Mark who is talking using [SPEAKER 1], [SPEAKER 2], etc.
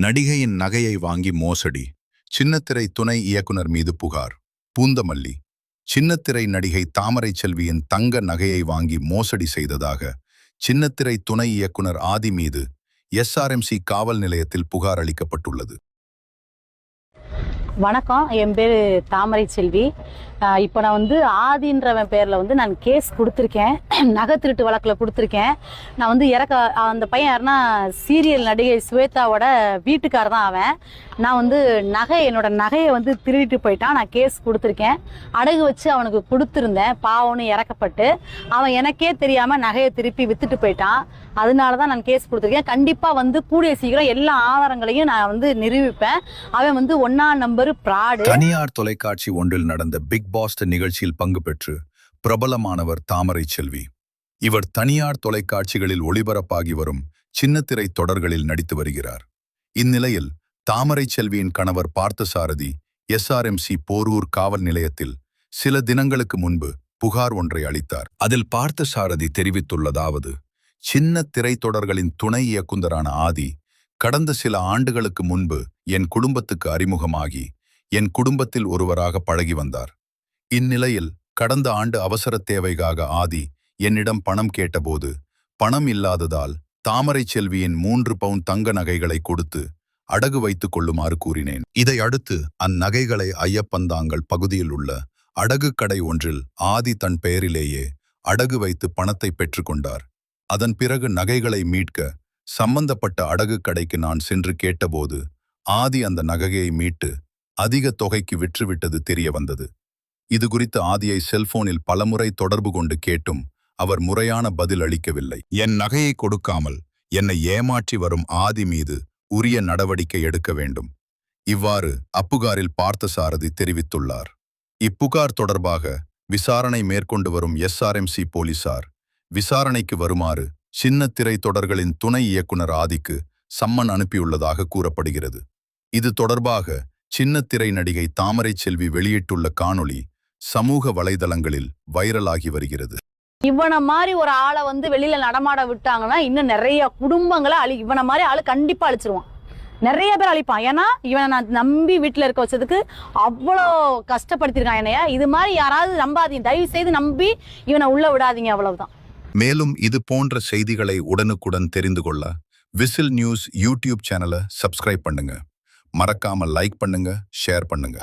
[SPEAKER 1] நடிகையின் நகையை வாங்கி மோசடி. சின்னத்திரை துணை இயக்குனர் மீது புகார். பூந்தமல்லி. சின்னத்திரை நடிகை தாமரை செல்வியின் தங்க நகையை வாங்கி மோசடி செய்ததாக சின்னத்திரை துணை இயக்குனர் ஆதி மீது எஸ்ஆர்எம்சி காவல் நிலையத்தில் புகார் அளிக்கப்பட்டுள்ளது.
[SPEAKER 2] வணக்கம், என் பேர் தாமரை செல்வி. இப்போ நான் ஆதின்றவன் பேரில் நான் கேஸ் கொடுத்துருக்கேன். நகை திருட்டு வழக்கில் கொடுத்துருக்கேன். நான் அந்த பையன் யாருன்னா சீரியல் நடிகை ஸ்வேதாவோட வீட்டுக்கார தான் அவன். நான் என்னோட நகையை திருடிட்டு போயிட்டான். நான் கேஸ் கொடுத்துருக்கேன். அடகு வச்சு அவனுக்கு கொடுத்துருந்தேன். பாவம்னு இறக்கப்பட்டு அவன் எனக்கே தெரியாமல் நகையை திருப்பி வித்துட்டு போயிட்டான். அதனால தான் நான் கேஸ் கொடுத்துருக்கேன். கண்டிப்பாக கூடிய சீக்கிரம் எல்லா ஆதாரங்களையும் நான் நிரூபிப்பேன். அவன் 1ஆம் நம்பர் பிராடு.
[SPEAKER 1] தனியார் தொலைக்காட்சி ஒன்றில் நடந்த பிக் பாஸ் நிகழ்ச்சியில் பங்கு பெற்று பிரபலமானவர் தாமரை செல்வி. இவர் தனியார் தொலைக்காட்சிகளில் ஒளிபரப்பாகி வரும் சின்னத்திரை தொடர்களில் நடித்து வருகிறார். இந்நிலையில் தாமரை செல்வியின் கணவர் பார்த்தசாரதி எஸ்ஆர்எம்சி போரூர் காவல் நிலையத்தில் சில தினங்களுக்கு முன்பு புகார் ஒன்றை அளித்தார். அதில் பார்த்தசாரதி தெரிவித்துள்ளதாவது: சின்ன திரைத்தொடர்களின் துணை இயக்குனரான ஆதி கடந்த சில ஆண்டுகளுக்கு முன்பு என் குடும்பத்துக்கு அறிமுகமாகி என் குடும்பத்தில் ஒருவராக பழகி வந்தார். இந்நிலையில் கடந்த ஆண்டு அவசர தேவைக்காக ஆதி என்னிடம் பணம் கேட்டபோது பணம் இல்லாததால் தாமரை செல்வியின் 3 பவுன் தங்க நகைகளை கொடுத்து அடகு வைத்துக் கொள்ளுமாறு கூறினேன். இதை அடுத்து அந்நகைகளை ஐயப்பந்தாங்கல் பகுதியில் உள்ள அடகு கடை ஒன்றில் ஆதி தன் பெயரிலேயே அடகு வைத்து பணத்தை பெற்றுக்கொண்டார். அதன் பிறகு நகைகளை மீட்க சம்பந்தப்பட்ட அடகு கடைக்கு நான் சென்று கேட்டபோது ஆதி அந்த நகையை மீட்டு அதிக தொகைக்கு விற்றுவிட்டது தெரிய வந்தது. இது குறித்து ஆதியை செல்போனில் பலமுறை தொடர்பு கொண்டு கேட்டும் அவர் முறையான பதில் அளிக்கவில்லை. என் நகையை கொடுக்காமல் என்னை ஏமாற்றி வரும் ஆதி மீது உரிய நடவடிக்கை எடுக்க வேண்டும். இவ்வாறு அப்புகாரில் பார்த்தசாரதி தெரிவித்துள்ளார். இப்புகார் தொடர்பாக விசாரணை மேற்கொண்டு வரும் எஸ்ஆர்எம்சி போலீசார் விசாரணைக்கு வருமாறு சின்ன திரை தொடர்களின் துணை இயக்குனர் ஆதிக்கு சம்மன் அனுப்பியுள்ளதாக கூறப்படுகிறது. இது தொடர்பாக சின்ன திரை நடிகை தாமரை செல்வி வெளியிட்டுள்ள காணொளி சமூக வலைதளங்களில் வைரலாகி வருகிறது.
[SPEAKER 2] இவனை மாதிரி ஒரு ஆளை வெளியில நடமாட விட்டாங்கன்னா இன்னும் நிறைய குடும்பங்களை இவனை மாதிரி ஆளு கண்டிப்பா அழிச்சிருவான். நிறைய பேர் அழிப்பான். ஏன்னா இவனை நான் நம்பி வீட்டுல இருக்க வச்சதுக்கு அவ்வளோ கஷ்டப்படுத்திருக்கான் என்னைய. இது மாதிரி யாராவது நம்பாதீங்க, தயவு செய்து நம்பி இவனை உள்ள விடாதீங்க, அவ்வளவுதான்.
[SPEAKER 1] மேலும் இது போன்ற செய்திகளை உடனுக்குடன் தெரிந்து கொள்ள விசில் நியூஸ் யூடியூப் சேனலை சப்ஸ்கிரைப் பண்ணுங்க. மறக்காம லைக் பண்ணுங்க, ஷேர் பண்ணுங்க.